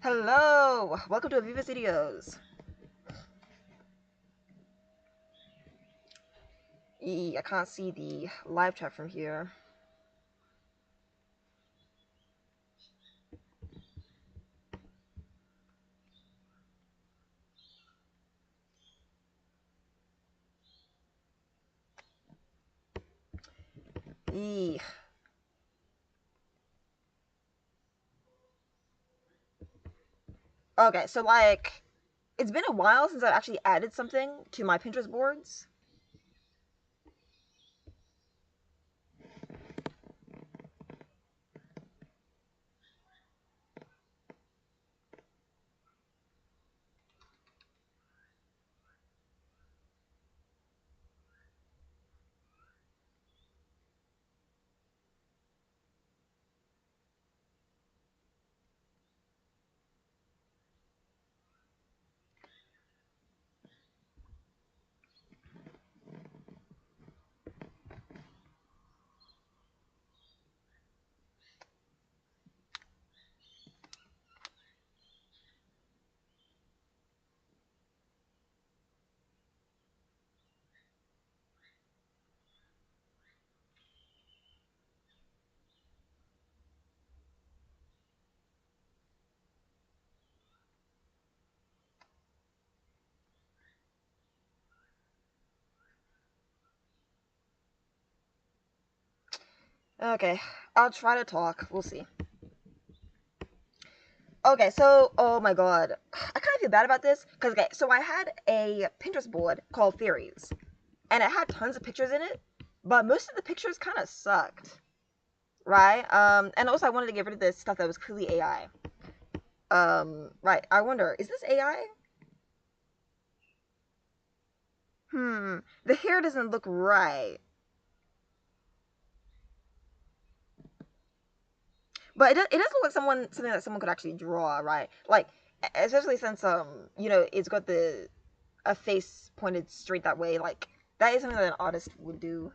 Hello! Welcome to Aviva Studios. I can't see the live chat from here. Eee. Okay, so like, it's been a while since I've actually added something to my Pinterest boards. Okay, I'll try to talk. We'll see. Okay, so, oh my god. I kind of feel bad about this, because, okay, so I had a Pinterest board called Theories, and it had tons of pictures in it, but most of the pictures kind of sucked, right? And also I wanted to get rid of this stuff that was clearly AI. Right, I wonder, is this AI? The hair doesn't look right. But it does look like something that someone could actually draw, right? Like, especially since it's got the a face pointed straight that way. Like, that is something that an artist would do.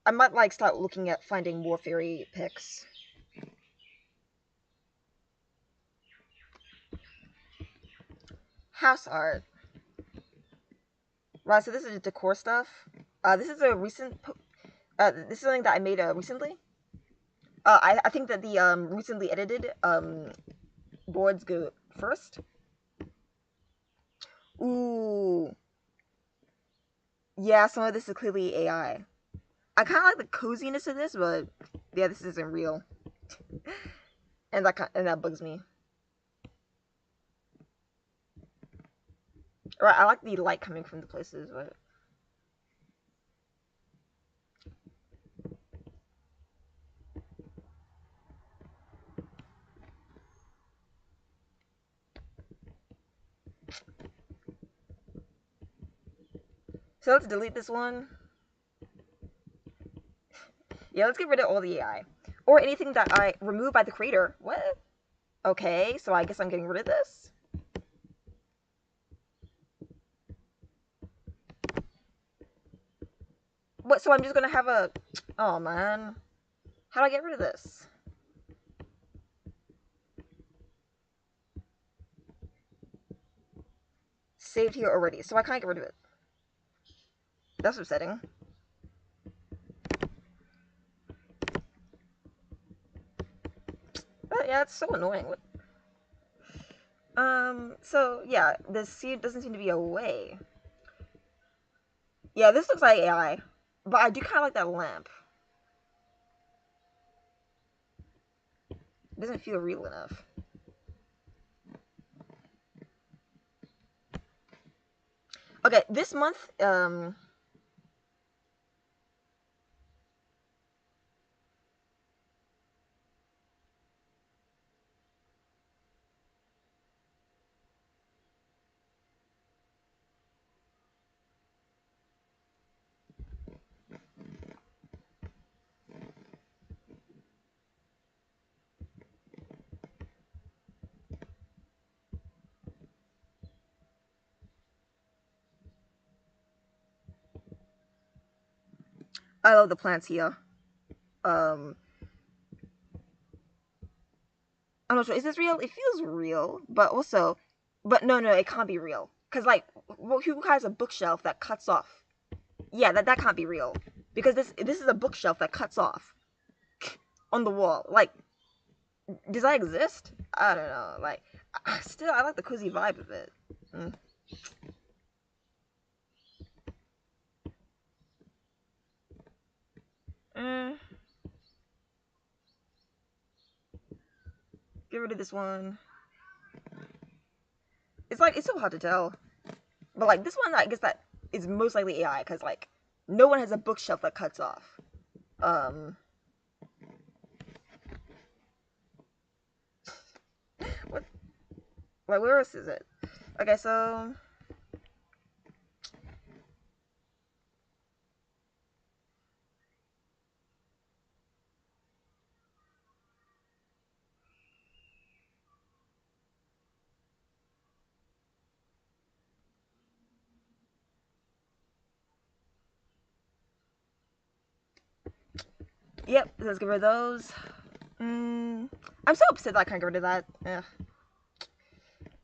I might like start looking at finding more fairy pics. House art. Right, so this is decor stuff. This is a recent. This is something that I made recently. I think that the recently edited boards go first. Ooh, yeah, some of this is clearly AI. I kind of like the coziness of this, but yeah, this isn't real, and that bugs me. Right, I like the light coming from the places, but so let's delete this one. Yeah, let's get rid of all the AI or anything that I removed by the creator. What? Okay, so I guess I'm getting rid of this. What? So I'm just gonna have a. Oh man, how do I get rid of this? Saved here already, so I can't get rid of it. That's upsetting. But yeah, it's so annoying. What? So yeah, the seed doesn't seem to be away. Yeah, this looks like AI, but I do kind of like that lamp. It doesn't feel real enough. Okay, this month, I love the plants here. Um, I'm not sure. Is this real? It feels real, but also, but no, it can't be real. Cause like, who has a bookshelf that cuts off? Yeah, that can't be real. Because this is a bookshelf that cuts off on the wall. Like, does that exist? I don't know. Like, still, I like the cozy vibe of it. Mm. Mm, get rid of this one. It's like it's so hard to tell. But like this one, I guess that is most likely AI because like no one has a bookshelf that cuts off. Um, what? Like where else is it? Okay, so yep, let's get rid of those. Mm, I'm so upset that I can't get rid of that. Ugh.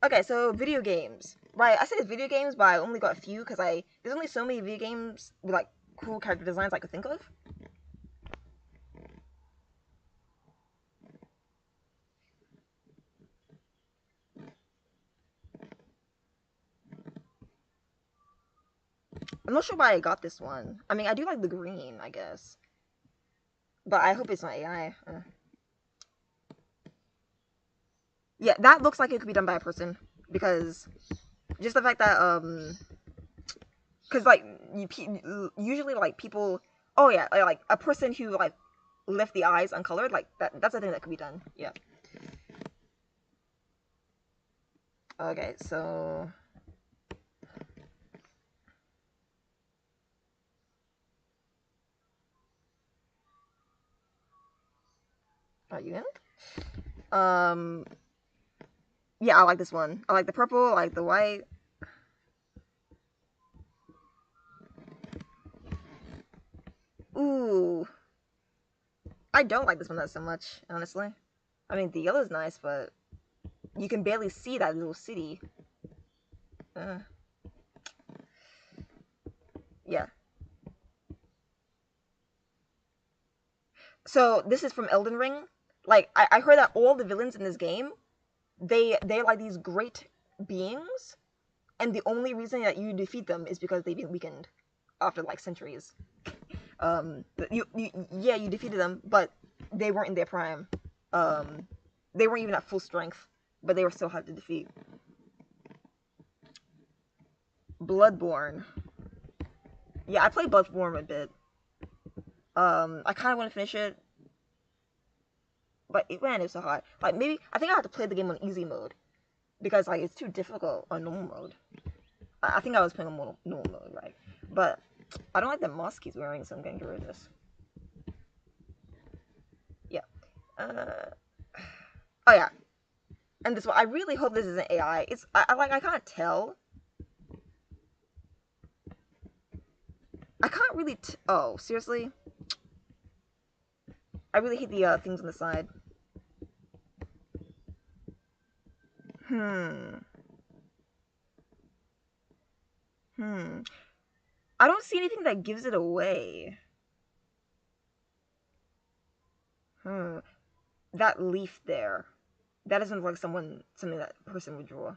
Okay, so video games. Right, I said video games, but I only got a few because there's only so many video games with like cool character designs I could think of. I'm not sure why I got this one. I mean, I do like the green, I guess, but I hope it's not AI. Yeah, that looks like it could be done by a person because just the fact that because like usually like people, oh yeah, like a person who like left the eyes uncolored, like that's a thing that could be done. Yeah. Okay, so are you in? Yeah, I like this one. I like the purple. I like the white. Ooh, I don't like this one that so much, honestly. I mean, the yellow's nice, but you can barely see that little city. Uh, yeah. So this is from Elden Ring. Like I heard that all the villains in this game, they're like these great beings, and the only reason that you defeat them is because they've been weakened after like centuries. Yeah, you defeated them, but they weren't in their prime. Um, they weren't even at full strength, but they were still hard to defeat. Bloodborne. Yeah, I played Bloodborne a bit. I kind of want to finish it, but it was so hard. Like maybe I think I have to play the game on easy mode because like it's too difficult on normal mode. I think I was playing on normal mode, right? But I don't like the mask he's wearing, so I'm getting rid of this. Yeah. Uh, oh yeah, and this one. I really hope this isn't AI. It's I can't tell. I can't really. Oh, seriously? I really hate the things on the side. Hmm. Hmm. I don't see anything that gives it away. Hmm. That leaf there. That doesn't look like something that person would draw.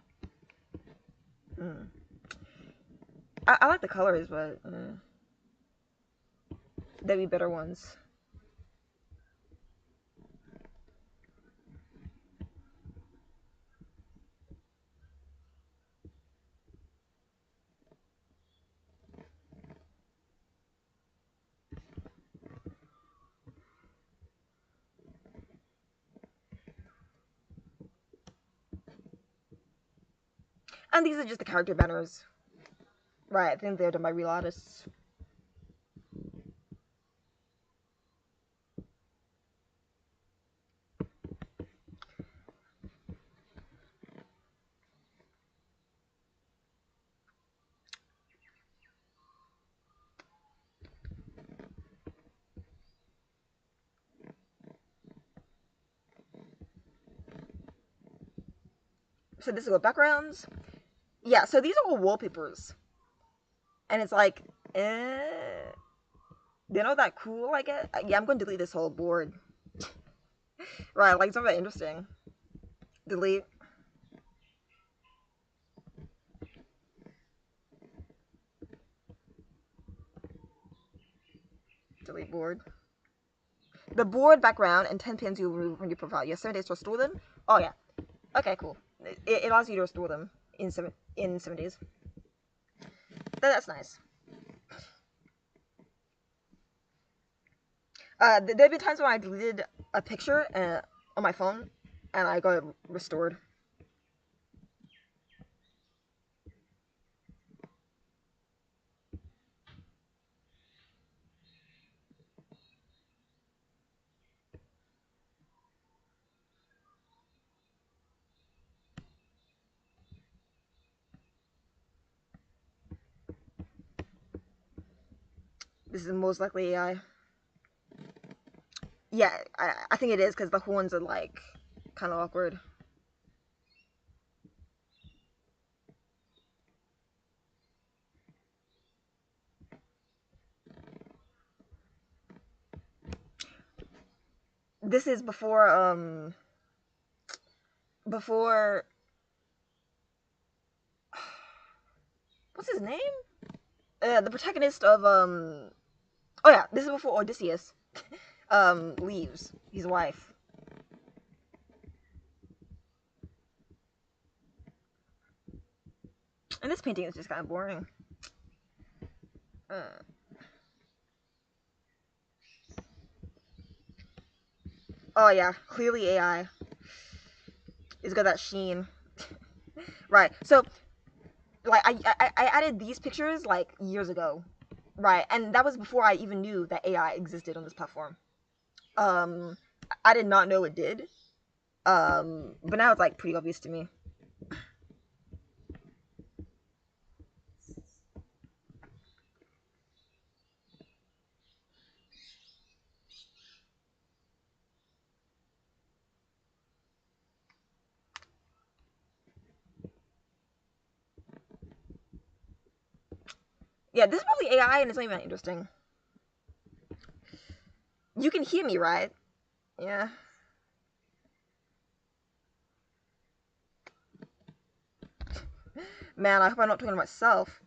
Hmm. I like the colors, but there'd be better ones. And these are just the character banners. Right, I think they're done by real artists. So this is what backgrounds. Yeah, so these are all wallpapers. And it's like, they're not that cool, I guess. Yeah, I'm going to delete this whole board. Right, like, it's not that interesting. Delete. Delete board. The board background and 10 pins you remove from your profile. You have 7 days to restore them. Oh, yeah. Okay, cool. It allows you to restore them in 7 days. That's nice. There've been times when I deleted a picture on my phone, and I got it restored. This is most likely AI. Yeah, I think it is because the horns are like kind of awkward. This is before what's his name? The protagonist of oh yeah, this is before Odysseus leaves his wife. And this painting is just kind of boring. Oh yeah, clearly AI. It's got that sheen. Right. So like I added these pictures like years ago. Right. And that was before I even knew that AI existed on this platform. Um I did not know it did. But now it's like pretty obvious to me. Yeah, this is probably AI and it's not even that interesting. You can hear me, right? Yeah. Man, I hope I'm not talking to myself.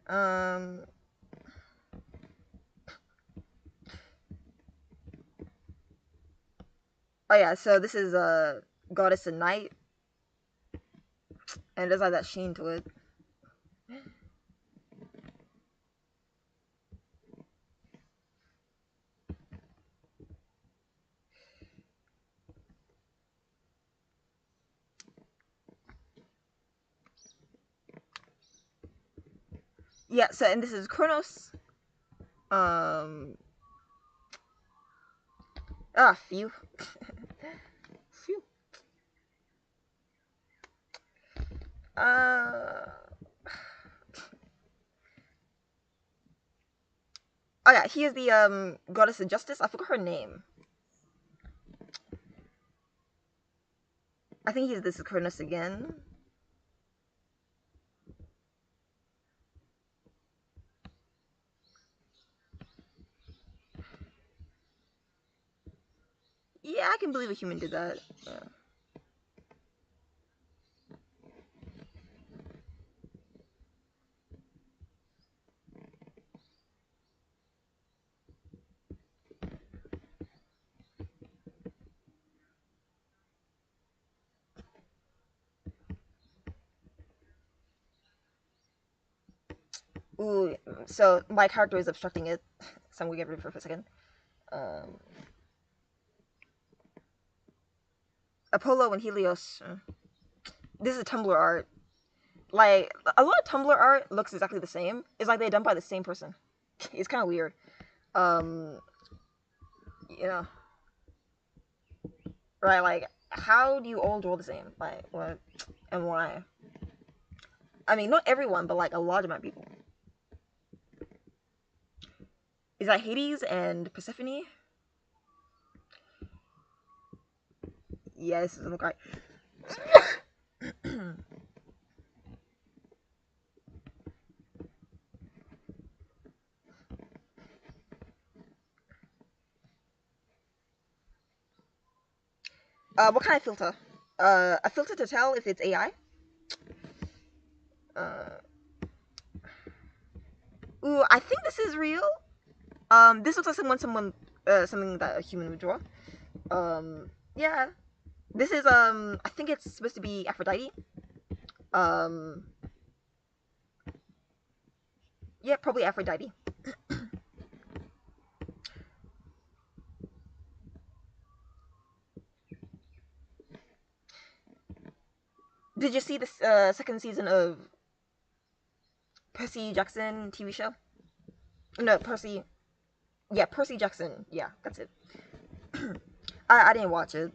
Um Oh yeah, so this is a goddess and knight, and it does have that sheen to it. Yeah, so and this is Kronos. Um phew. Phew. Uh Oh yeah, he is the goddess of justice. I forgot her name. I think this is Kronos again. Yeah, I can believe a human did that. Yeah. Ooh, so my character is obstructing it, so I'm gonna get rid of her for a second. Um, Apollo and Helios. This is Tumblr art. Like a lot of Tumblr art looks exactly the same. It's like they're done by the same person. It's kind of weird. Um, yeah, right. Like, how do you all draw the same? Like, what and why? I mean, not everyone, but like a large amount of people. Is that Hades and Persephone? Yes, it doesn't look right. What kind of filter? A filter to tell if it's AI. Uh, ooh, I think this is real. This looks like something that a human would draw. Yeah. This is I think it's supposed to be Aphrodite. Um, yeah, probably Aphrodite. Did you see this second season of Percy Jackson TV show? No, Percy. Yeah, Percy Jackson. Yeah, that's it. I didn't watch it.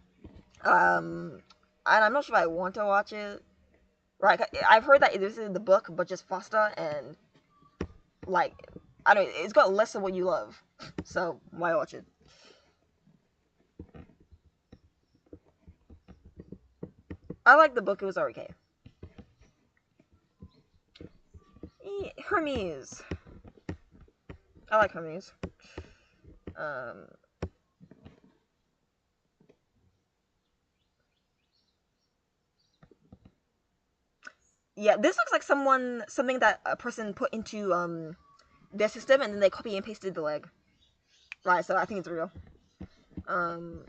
And I'm not sure if I want to watch it. Right, I've heard that this is the book, but just faster and like I don't. It's got less of what you love, so why watch it? I like the book. It was okay. Hermes. I like Hermes. Um, yeah, this looks like something that a person put into their system and then they copy and pasted the leg. Right, so I think it's real. Um,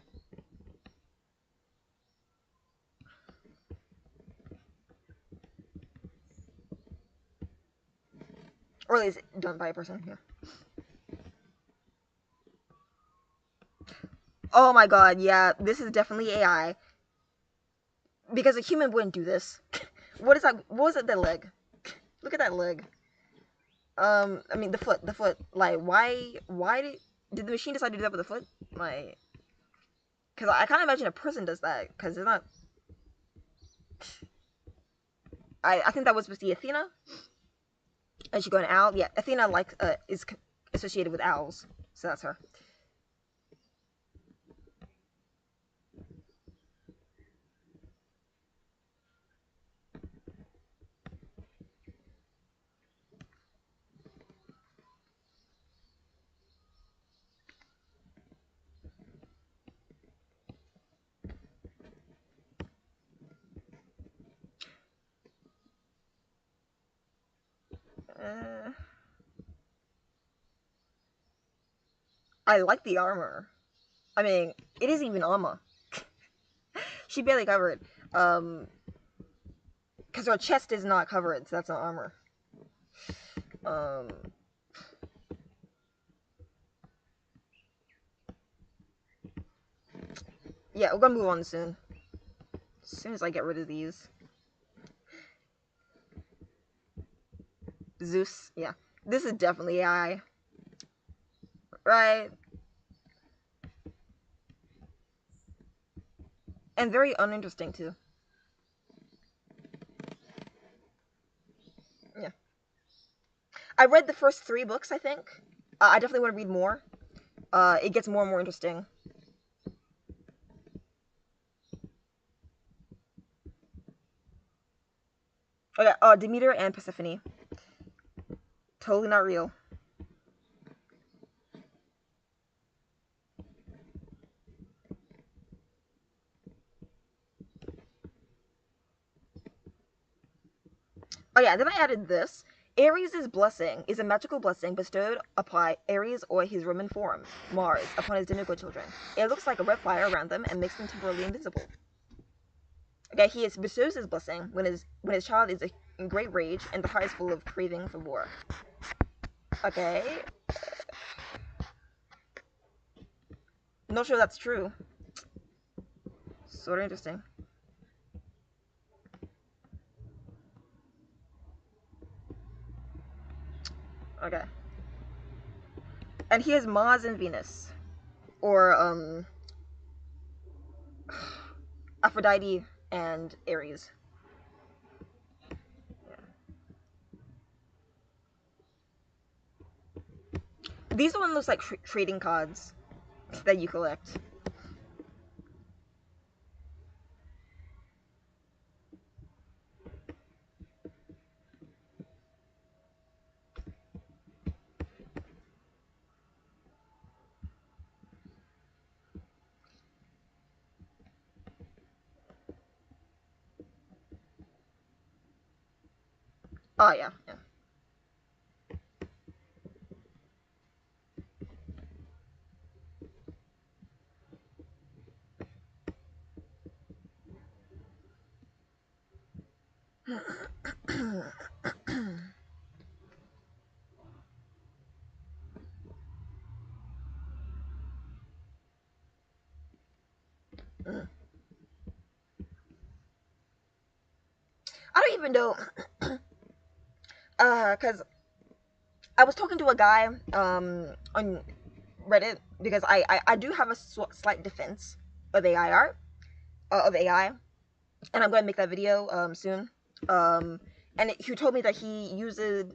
or at least done by a person. Yeah. Oh my god, yeah, this is definitely AI because a human wouldn't do this. What is that? What was it? The leg? Look at that leg. I mean the foot. Like, why did the machine decide to do that with the foot? Like, because I can't imagine a person does that. Because it's not. I think that was supposed to be Athena, and she got an owl. Yeah, Athena like is associated with owls, so that's her. Uh, I like the armor. I mean, it isn't even armor. She barely covered. Um, because her chest is not covered, so that's not armor. Um, yeah, we're gonna move on soon. As soon as I get rid of these. Zeus, yeah. This is definitely AI. Right? And very uninteresting, too. Yeah. I read the first 3 books, I think. I definitely want to read more. It gets more and more interesting. Okay, Demeter and Persephone. Totally not real. Oh yeah, then I added this. Ares' blessing is a magical blessing bestowed upon Ares or his Roman form, Mars, upon his demigod children. It looks like a red fire around them and makes them temporarily invisible. Okay, he bestows his blessing when his child is in great rage and the heart is full of craving for war. Okay, not sure that's true. Sort of interesting. Okay, and here's Mars and Venus, or Aphrodite and Ares. These one looks like trading cards that you collect. Oh yeah, yeah. I don't even know, cause I was talking to a guy on Reddit because I do have a slight defense of AI art, of AI, and I'm going to make that video soon. Um, and he told me that he uses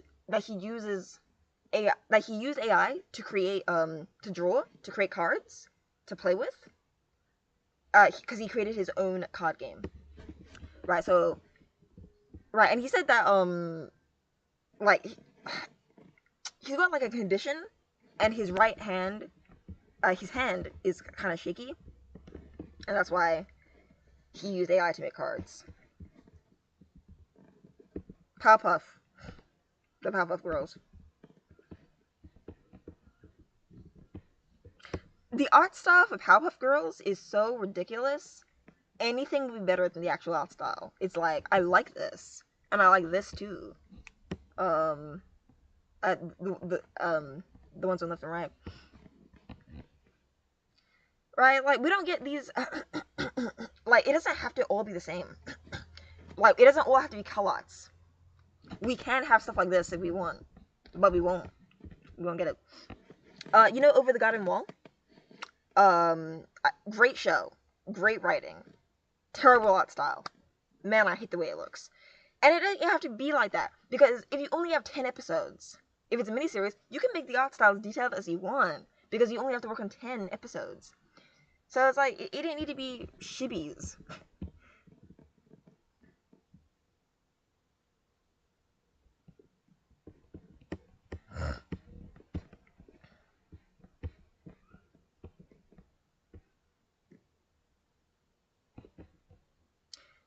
AI, that he used AI to create to draw, to create cards to play with, because he created his own card game, right? So right, and he said that like he's got like a condition, and his hand is kind of shaky, and that's why he used AI to make cards. Powerpuff, the Powerpuff Girls. The art style for Powerpuff Girls is so ridiculous. Anything would be better than the actual art style. It's like I like this, and I like this too. Um, the ones on left and right, right? Like we don't get these. Like it doesn't have to all be the same. Like it doesn't all have to be callouts. We can have stuff like this if we want, but we won't. We won't get it. Over the Garden Wall. Great show, great writing, terrible art style. Man, I hate the way it looks. And it doesn't have to be like that because if you only have 10 episodes, if it's a miniseries, you can make the art style as detailed as you want because you only have to work on 10 episodes. So it's like it didn't need to be shibis.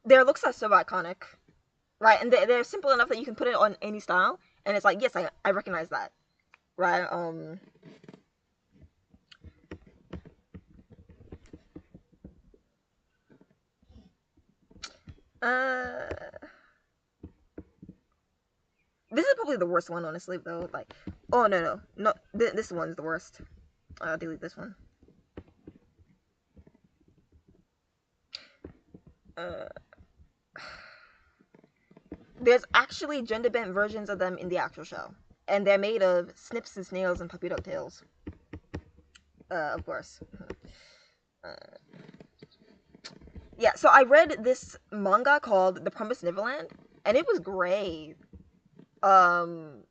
Their looks are so iconic, right? And they're simple enough that you can put it on any style, and it's like, yes, I recognize that, right? Uh, this is probably the worst one, honestly, though. Like, oh no, this one's the worst. I'll delete this one. Uh, there's actually gender bent versions of them in the actual show, and they're made of snips and snails and puppy dog tails. Of course. Uh, yeah, so I read this manga called The Promised Neverland, and it was great. Um,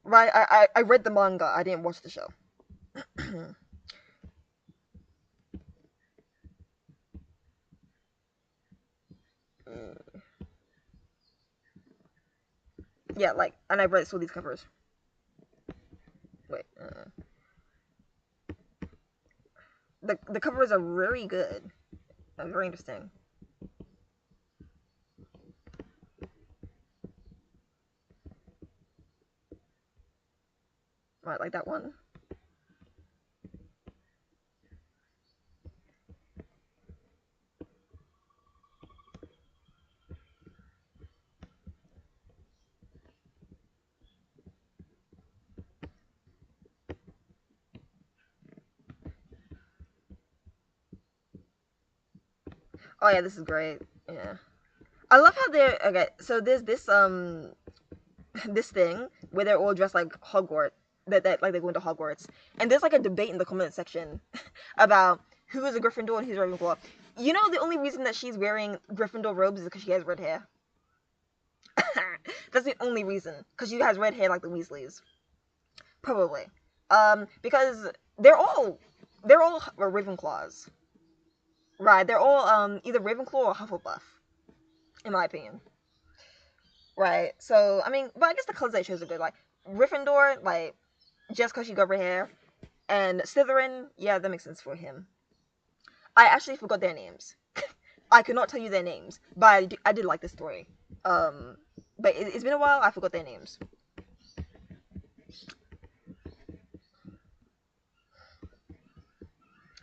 right, I read the manga. I didn't watch the show. Yeah, like, and I read saw these covers. Wait, the covers are very good. Very interesting. Right, like that one. Oh yeah, this is great. Yeah, I love how they're okay. So there's this this thing where they're all dressed like Hogwarts. That like they go into Hogwarts, and there's like a debate in the comment section about who is a Gryffindor and who's a Ravenclaw. You know, the only reason that she's wearing Gryffindor robes is because she has red hair. That's the only reason, because she has red hair like the Weasleys, probably. Because they're all Ravenclaws, right? They're all either Ravenclaw or Hufflepuff, in my opinion, right? So I mean, but I guess the colors they chose are good. Like Gryffindor, like just because she got red hair, and Slytherin, yeah, that makes sense for him. I actually forgot their names. I could not tell you their names, but I did like this story. But it's been a while. I forgot their names.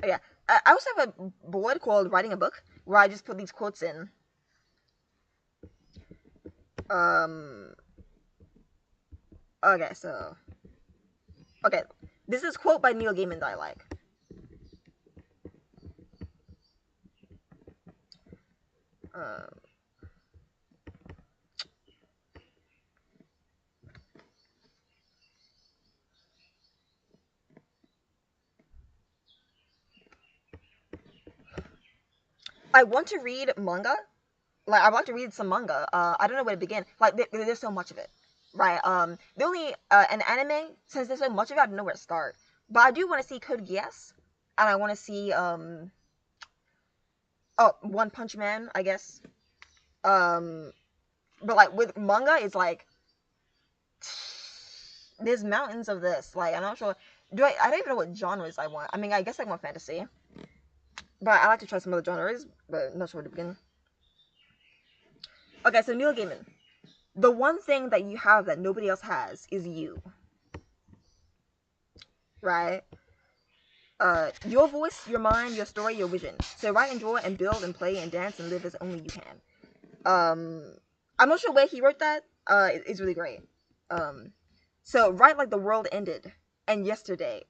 Oh, yeah, I also have a board called Writing a Book where I just put these quotes in. Um. Okay, so okay, this is a quote by Neil Gaiman that I like. Um. I want to read manga. Like I want to read some manga. I don't know where to begin. Like there's so much of it, right? The only an anime, since there's so much of it, I don't know where to start. But I do want to see Code Geass, and I want to see One Punch Man, I guess. Um, but like with manga, it's like there's mountains of this. Like I'm not sure. I don't even know what genres I want. I mean, I guess I want fantasy, but I like to try some other genres, but I'm not sure where to begin. Okay, so Neil Gaiman. The one thing that you have that nobody else has is you, right? Your voice, your mind, your story, your vision. So write and draw and build and play and dance and live as only you can. I'm not sure where he wrote that. It's really great. Um, so write like the world ended and yesterday.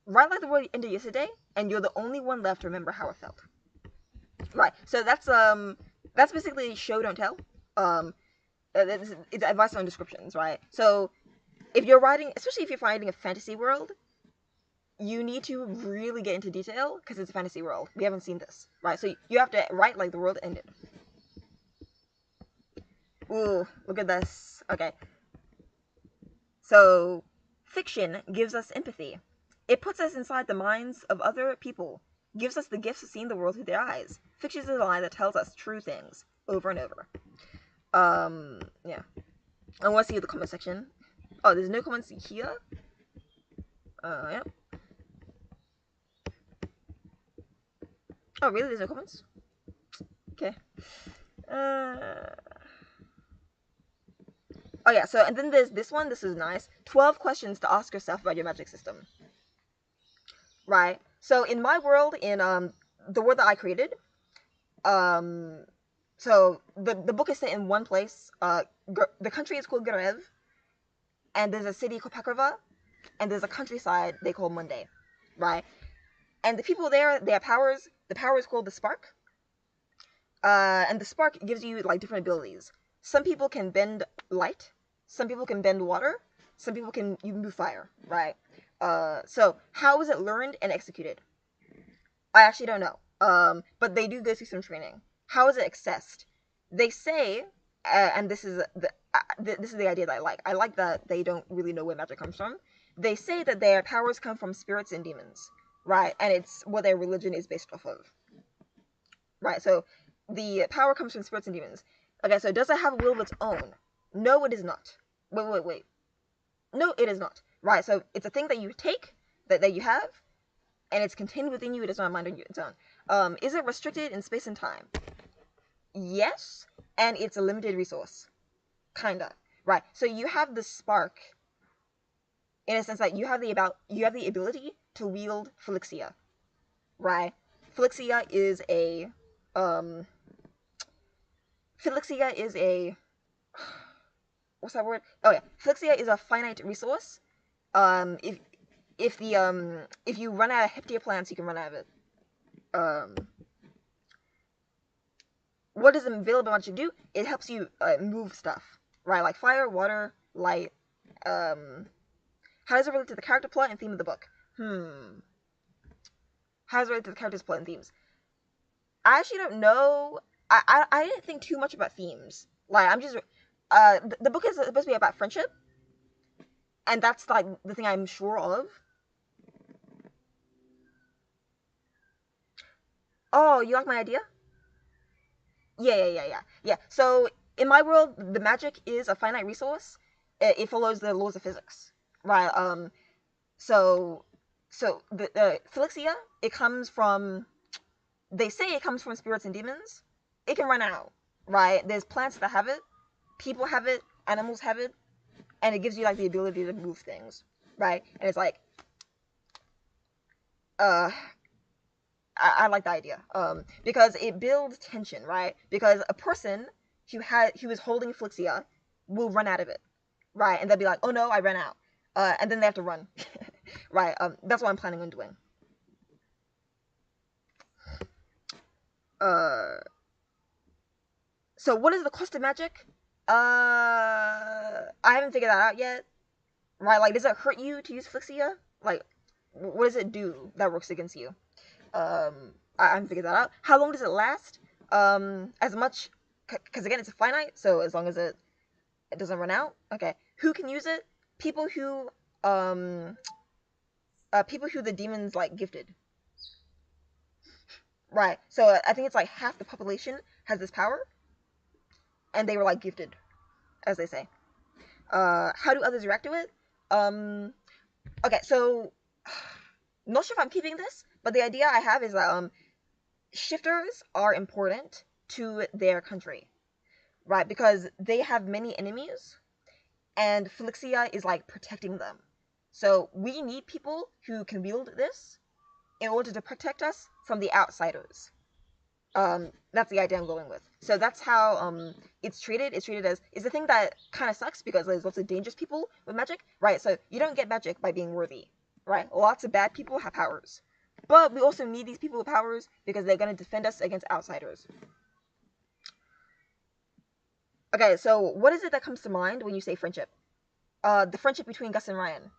Write like the world ended yesterday, and you're the only one left to remember how it felt. Right. So that's basically show don't tell. Um, it's advice on descriptions, right? So if you're writing, especially if you're writing a fantasy world, you need to really get into detail because it's a fantasy world. We haven't seen this, right? So you have to write like the world ended. Ooh, look at this. Okay. So, fiction gives us empathy. It puts us inside the minds of other people, gives us the gifts of seeing the world through their eyes. Fiction is a lie that tells us true things over and over. Yeah. I want to see the comment section. Oh, there's no comments here. Yeah. Oh, really? There's no comments? Okay. Uh. Oh yeah. So and then there's this one. This is nice. 12 questions to ask yourself about your magic system. Right. So in my world, in the world that I created, um, so the book is set in one place. The country is called Garev, and there's a city called Pakrava, and there's a countryside they call Monday, right? And the people there, they have powers. The power is called the Spark, and the Spark gives you like different abilities. Some people can bend light, some people can bend water, some people can you move fire, right? So how is it learned and executed? I actually don't know. But they do go through some training. How is it accessed? They say, and this is the idea that I like. I like that they don't really know where magic comes from. They say that their powers come from spirits and demons, right? And it's what their religion is based off of, right? So the power comes from spirits and demons. Okay, so does it have a will of its own? No, it is not. Wait. No, it is not. Right, so it's a thing that you take, that you have, and it's contained within you. It does not mind on its own. Is it restricted in space and time? Yes, and it's a limited resource. Kinda. Right. So you have the spark in a sense that you have the ability to wield Felixia. Right? Felixia is a um Felixia is a what's that word? Oh yeah. Felixia is a finite resource. If you run out of Heptia plants, you can run out of it. Um what does available magic do? It helps you move stuff, right? Like fire, water, light. Um, how does it relate to the character plot and theme of the book? How does it relate to the characters, plot, and themes? I actually don't know. I didn't think too much about themes. Like I'm just the book is supposed to be about friendship, and that's like the thing I'm sure of. Oh, you like my idea? Yeah. So in my world, the magic is a finite resource. It follows the laws of physics, right? So the Felixia, it comes from, they say it comes from spirits and demons, it can run out, right? There's plants that have it, people have it, animals have it, and it gives you like the ability to move things, right? And it's like, uh, I like the idea, because it builds tension, right? Because a person who is holding Flixia will run out of it, right? And they'll be like, oh no, I ran out, and then they have to run, right? That's what I'm planning on doing. Uh, so what is the cost of magic? I haven't figured that out yet, right? Like, does it hurt you to use Flixia? Like, what does it do that works against you? I haven't figured that out. How long does it last? As much, because again, it's a finite, so as long as it doesn't run out. Okay, who can use it? People who, um, people who the demons like gifted. Right. So I think it's like half the population has this power, and they were like gifted, as they say. How do others react to it? Um, okay, so not sure if I'm keeping this, but the idea I have is that shifters are important to their country, right? Because they have many enemies, and Felixia is like protecting them. So we need people who can wield this in order to protect us from the outsiders. That's the idea I'm going with. So that's how it's treated. It's treated as is the thing that kind of sucks because there's lots of dangerous people with magic, right? So you don't get magic by being worthy, right? Lots of bad people have powers, but we also need these people with powers because they're going to defend us against outsiders. Okay, so what is it that comes to mind when you say friendship? The friendship between Gus and Ryan,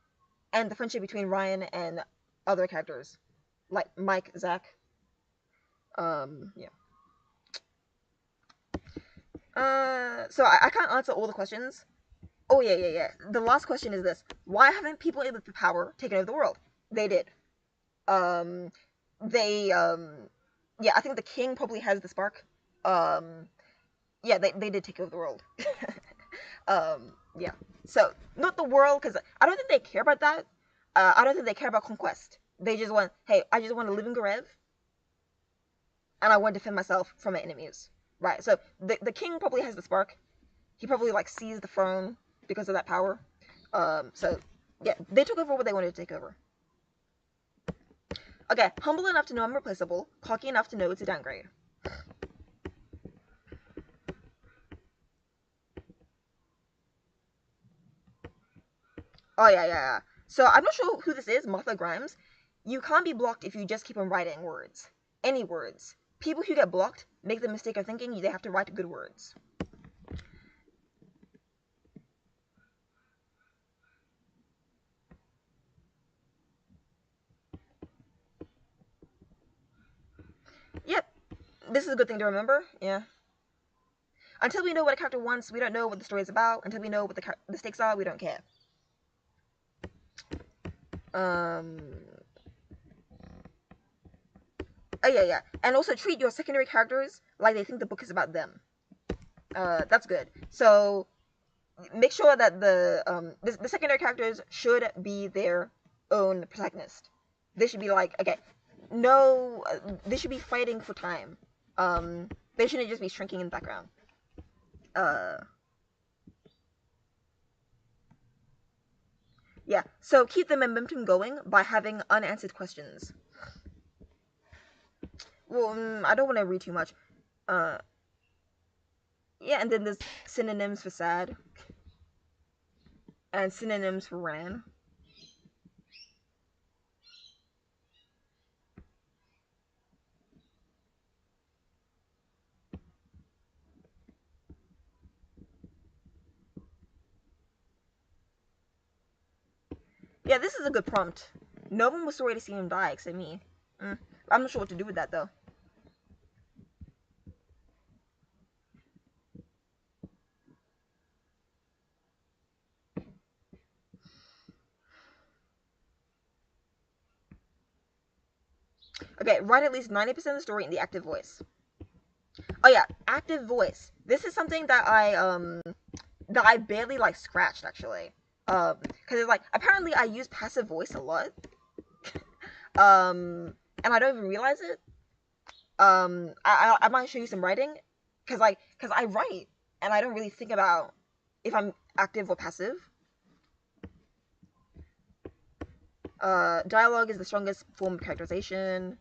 and the friendship between Ryan and other characters, like Mike, Zach. Yeah. So I can't answer all the questions. Oh yeah. The last question is this: why haven't people with the power taken over the world? They did. Um, they yeah, I think the king probably has the spark. Um, yeah, they did take over the world. Yeah. So not the world, because I don't think they care about that. I don't think they care about conquest. They just want, hey, I just want to live in Garev, and I want to defend myself from my enemies. Right. So the king probably has the spark. He probably like seized the throne because of that power. So yeah, they took over what they wanted to take over. Okay, humble enough to know I'm replaceable, cocky enough to know it's a downgrade. Oh yeah. So I'm not sure who this is, Martha Grimes. You can't be blocked if you just keep on writing words. Any words. People who get blocked make the mistake of thinking they have to write good words. Yep, this is a good thing to remember. Yeah. Until we know what a character wants, we don't know what the story is about. Until we know what the stakes are, we don't care. Um. Oh yeah. And also treat your secondary characters like they think the book is about them. That's good. So make sure that the secondary characters should be their own protagonist. They should be like, okay, no, they should be fighting for time. They shouldn't just be shrinking in the background. Uh, yeah. So keep the momentum going by having unanswered questions. Well, I don't want to read too much. Uh, yeah, and then there's synonyms for sad and synonyms for ran. Yeah, this is a good prompt. No one was sorry to see him die except me. I'm not sure what to do with that though. Okay, write at least 90% of the story in the active voice. Oh yeah, active voice. This is something that I barely like scratched actually. Because it's like apparently I use passive voice a lot. And I don't even realize it. I might show you some writing. cause I write and I don't really think about if I'm active or passive. Dialogue is the strongest form of characterization.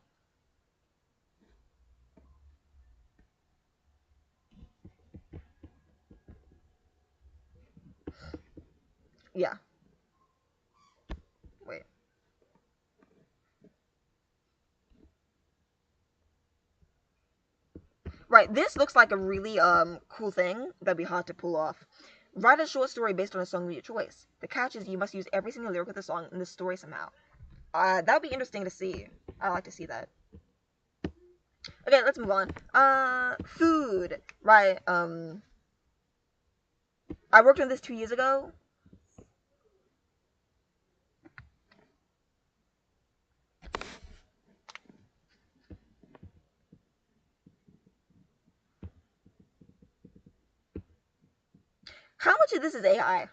Yeah. Wait. Right, this looks like a really cool thing that'd be hard to pull off. Write a short story based on a song of your choice. The catch is you must use every single lyric of the song in the story somehow. That would be interesting to see. I like to see that. Okay, let's move on. Food. Right. I worked on this 2 years ago. How much of this is AI?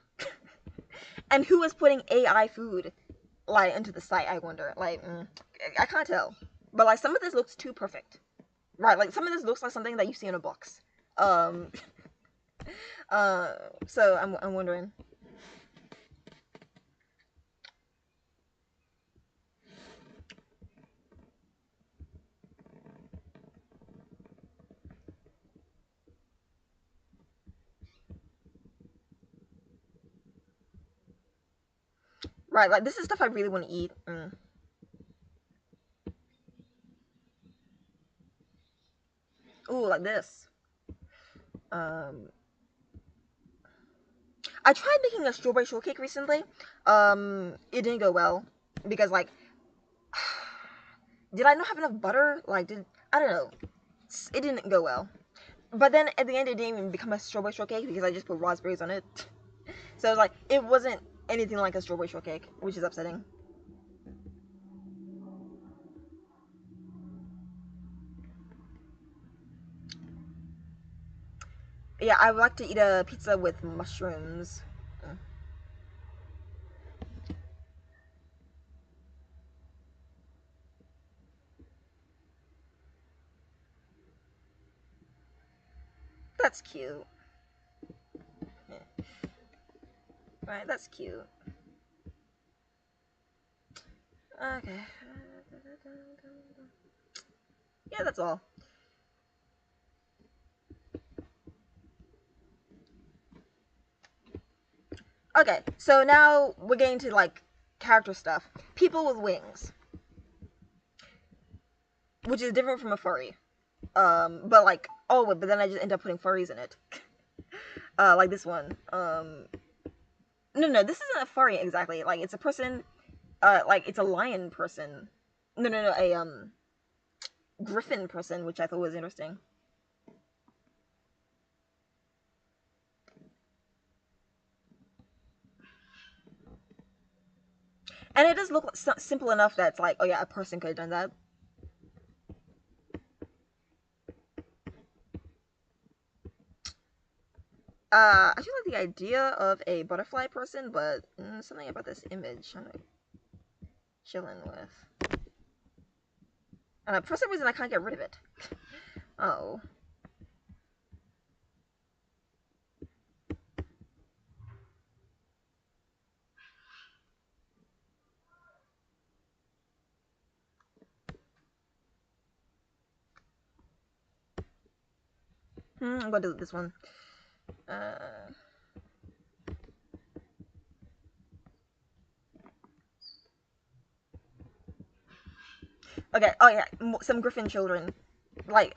And who is putting AI food like into the site? I wonder. Like, I can't tell. But like, some of this looks too perfect. Right. Like, some of this looks like something that you see in a box. Um. uh. So I'm wondering. Right. Like, this is stuff I really want to eat. Ooh, like this. Um. I tried making a strawberry shortcake recently. It didn't go well because like, did I not have enough butter? Like, I don't know. It didn't go well. But then at the end, it didn't even become a strawberry shortcake because I just put raspberries on it. So like, it wasn't anything like a strawberry shortcake, which is upsetting. Yeah, I would like to eat a pizza with mushrooms. Mm. That's cute. Yeah. Right, that's cute. Okay. Yeah, that's all. Okay, so now we're getting to like character stuff. People with wings, which is different from a furry. But like, oh, but then I just end up putting furries in it. Like this one. No, this isn't a furry exactly. Like it's a person. Like it's a lion person. No, a griffin person, which I thought was interesting. And it does look simple enough that it's like, oh yeah, a person could have done that. I do like the idea of a butterfly person, but something about this image I'm like, chilling with. And for some reason, I can't get rid of it. Oh. I'm gonna delete this one. Uh, okay. Oh yeah, some griffin children. Like